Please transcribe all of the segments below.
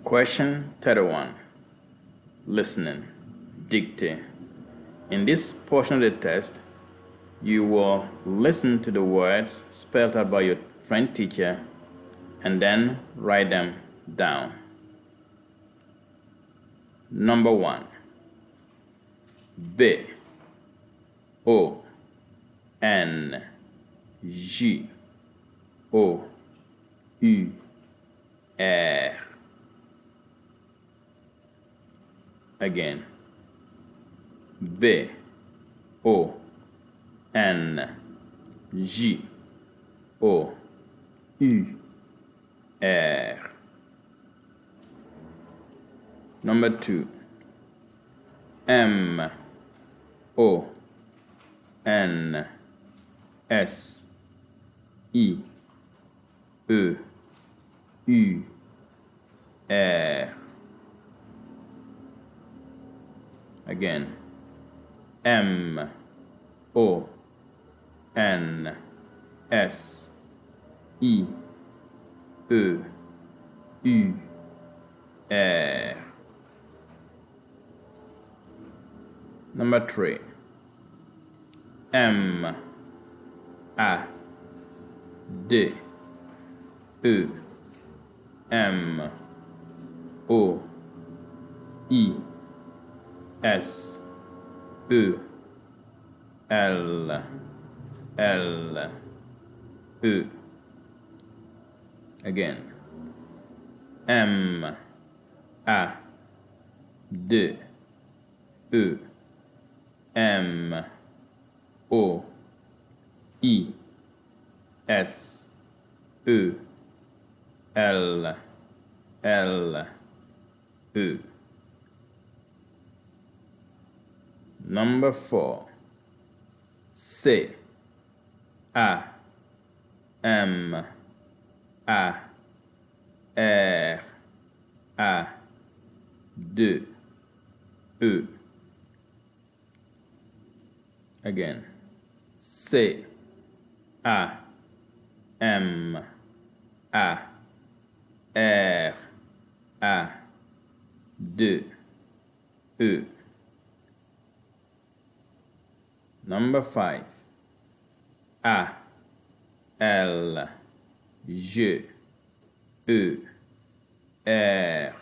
Question 31. Listening. Dictate. In this portion of the test, you will listen to the words spelled out by your friend teacher and then write them down. Number 1. B O N J O U R. Again. B O N J O U R. Number 2. M O N S I E U R. Again. M O N S I E U R. Number 3. M A D E M O I S E L L E. Again. M A D E M O I S E L L E. Number 4. C A M A R A D E. Again. C A M A R A D E. Number 5. A L G E R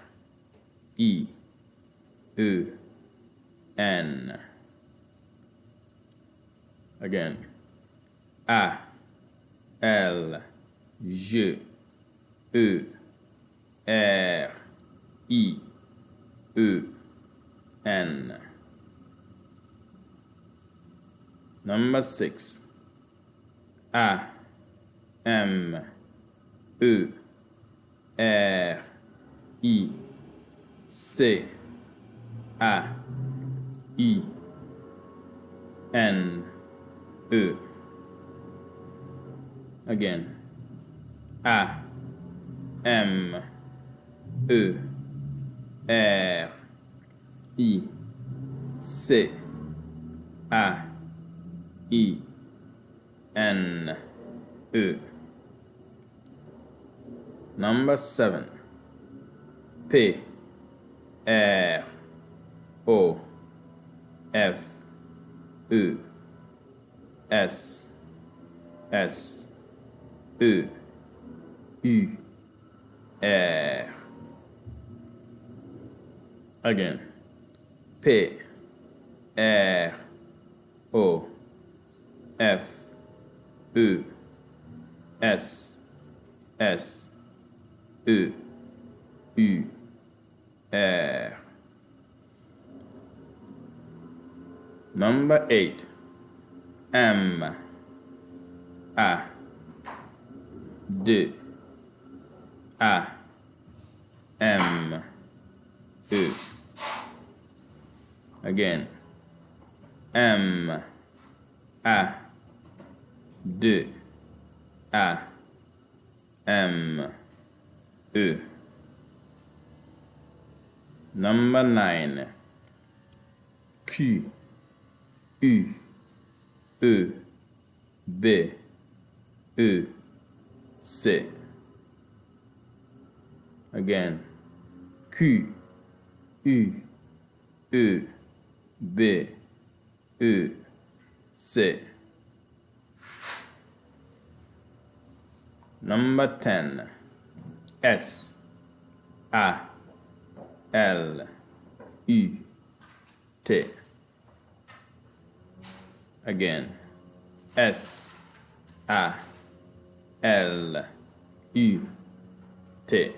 I E N. Again. A L G E R I E N. Number 6. A M E R I C A I N E. Again. A M E R I C A I N E. Number 7. P R O F E S S E U R. Again. P R O F E S S E U R. Number 8. M A D A M E. Again. M A D A M E. Number 9. Q U E B E C. Again. Q, U, E, B, E, C. Number 10. S, A, L, U, T. Again. S, A, L, U, T.